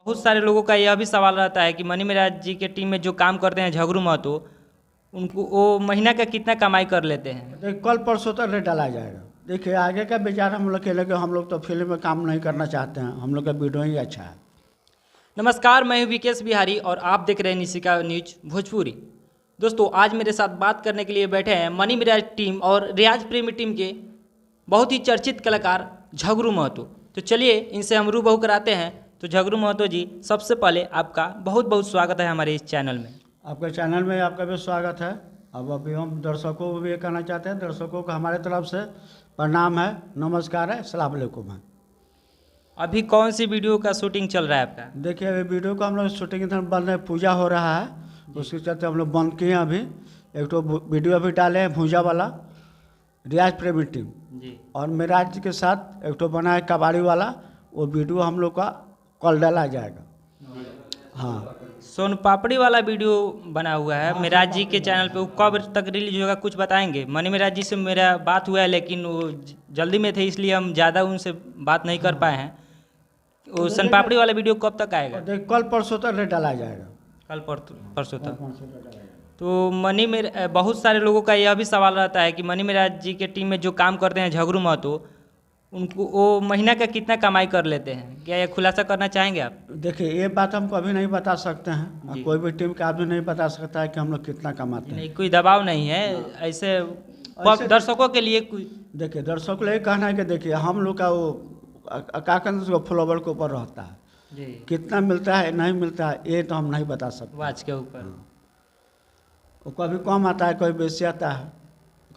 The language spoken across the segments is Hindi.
बहुत सारे लोगों का यह भी सवाल रहता है कि मनी मेराज जी के टीम में जो काम करते हैं झगरू महतो, उनको वो महीना का कितना कमाई कर लेते हैं? तो कल परसों तक रेट डाला जाएगा। देखिए आगे का विचार हम लोग के लेके, हम लोग तो फिल्म में काम नहीं करना चाहते हैं, हम लोग का वीडियो ही अच्छा है। नमस्कार, मैं हूं विकेश बिहारी और आप देख रहे हैं निशिका न्यूज भोजपुरी। दोस्तों, आज मेरे साथ बात करने के लिए बैठे हैं मनी मेराज टीम और रियाज प्रेमी टीम के बहुत ही चर्चित कलाकार झगरू महतो। तो चलिए इनसे हम रूबरू कराते हैं। तो झगरू महतो जी, सबसे पहले आपका बहुत बहुत स्वागत है हमारे इस चैनल में। आपके चैनल में आपका भी स्वागत है। अब अभी हम दर्शकों को भी ये कहना चाहते हैं, दर्शकों को हमारे तरफ से प्रणाम है, नमस्कार है, अस्सलाम वालेकुम है। अभी कौन सी वीडियो का शूटिंग चल रहा है आपका? देखिए अभी वीडियो को हम लोग शूटिंग इधर बंद है, पूजा हो रहा है, उसके चलते हम लोग बंद किए हैं। अभी एक तो वीडियो अभी डाले हैं भूजा वाला, रियाज प्रेमी टीम जी, और मेराज जी के साथ एक तो बना है कबाड़ी वाला, वो वीडियो हम लोग का कल डाला जाएगा। हाँ, सोन पापड़ी वाला वीडियो बना हुआ है मेराज जी के चैनल पे, वो कब तक रिलीज होगा कुछ बताएंगे? मनी मेराज जी से मेरा बात हुआ है, लेकिन वो जल्दी में थे, इसलिए हम ज़्यादा उनसे बात नहीं कर पाए हैं। वो सोन पापड़ी वाला वीडियो कब तक आएगा? देख कल परसों तक रेट डाला जाएगा। कल परसों तक। तो मनी मेरा बहुत सारे लोगों का यह भी सवाल रहता है कि मनी मेराज जी के टीम में जो काम करते हैं झगरू महतो, उनको वो महीना का कितना कमाई कर लेते हैं? क्या ये खुलासा करना चाहेंगे आप? देखिए ये बात हम कभी नहीं बता सकते हैं, जी। कोई भी टीम का आदमी नहीं बता सकता है कि हम लोग कितना कमाते हैं। नहीं, कोई दबाव नहीं है, ऐसे दर्शकों के लिए कोई। देखिए दर्शकों को यही कहना है कि देखिए हम लोग का वो का फॉलोवर के ऊपर रहता है, जी, कितना मिलता है नहीं मिलता है ये तो हम नहीं बता सकते। वाच के ऊपर। वो कभी कम आता है, कभी बेसी आता है,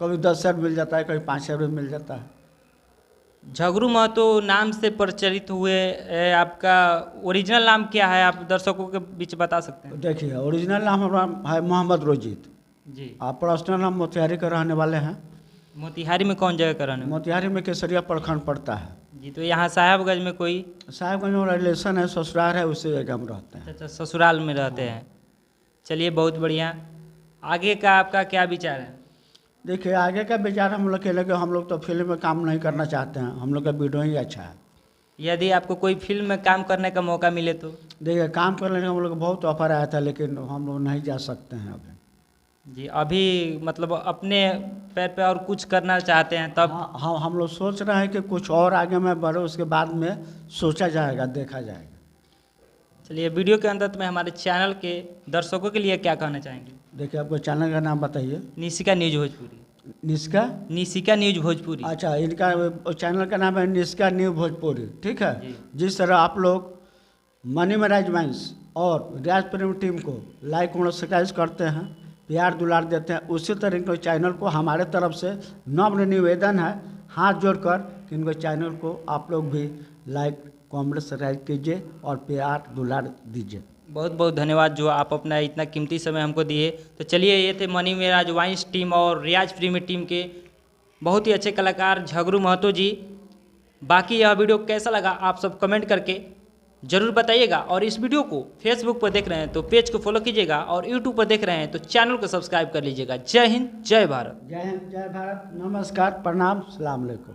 कभी 10,000 मिल जाता है, कभी 5,000 मिल जाता है। झगरू महतो नाम से प्रचलित हुए, आपका ओरिजिनल नाम क्या है? आप दर्शकों के बीच बता सकते हैं? देखिए ओरिजिनल नाम हमारा है मोहम्मद रोजीत। जी। आप पर्सनल नाम मोतिहारी के रहने वाले हैं। मोतिहारी में कौन जगह कराने? मोतिहारी में केसरिया प्रखंड पड़ता है। जी, तो यहाँ साहेबगंज में कोई? साहेबगंज में रिलेशन है, ससुराल है, उसी जगह हम रहते हैं। अच्छा, ससुराल में रहते हैं। चलिए, बहुत बढ़िया। आगे का आपका क्या विचार है? देखिए आगे का विचार हम लोग के लेके, हम लोग तो फिल्म में काम नहीं करना चाहते हैं, हम लोग का वीडियो ही अच्छा है। यदि आपको कोई फिल्म में काम करने का मौका मिले तो? देखिए काम करने का हम लोग को बहुत ऑफर आया था, लेकिन हम लोग नहीं जा सकते हैं अभी। जी, अभी मतलब अपने पैर पे और कुछ करना चाहते हैं तब? हाँ, हम लोग सोच रहे हैं कि कुछ और आगे में बढ़े, उसके बाद में सोचा जाएगा, देखा जाएगा। चलिए, वीडियो के अंत में हमारे चैनल के दर्शकों के लिए क्या कहना चाहेंगे? देखिए आपको चैनल का नाम बताइए। निशिका न्यूज भोजपुरी। निशिका न्यूज भोजपुरी। अच्छा, इनका चैनल का नाम है निशिका न्यूज भोजपुरी, ठीक है। जी। जिस तरह आप लोग मनी मैनेजमेंट्स और रियाज प्रेमी टीम को लाइक और सब्सक्राइब करते हैं, प्यार दुलार देते हैं, उसी तरह इनको चैनल को हमारे तरफ से नम्र निवेदन है, हाथ जोड़कर कि इनको चैनल को आप लोग भी लाइक कमेंट सब्सक्राइब कीजिए और प्यार दुलार दीजिए। बहुत बहुत धन्यवाद जो आप अपना इतना कीमती समय हमको दिए। तो चलिए, ये थे मनी मेराज वाइंस टीम और रियाज प्रेमी टीम के बहुत ही अच्छे कलाकार झगरू महतो जी। बाकी यह वीडियो कैसा लगा आप सब कमेंट करके ज़रूर बताइएगा, और इस वीडियो को फेसबुक पर देख रहे हैं तो पेज को फॉलो कीजिएगा, और यूट्यूब पर देख रहे हैं तो चैनल को सब्सक्राइब कर लीजिएगा। जय हिंद, जय भारत। जय हिंद, जय भारत, नमस्कार, प्रणाम, सलाम अलैकुम।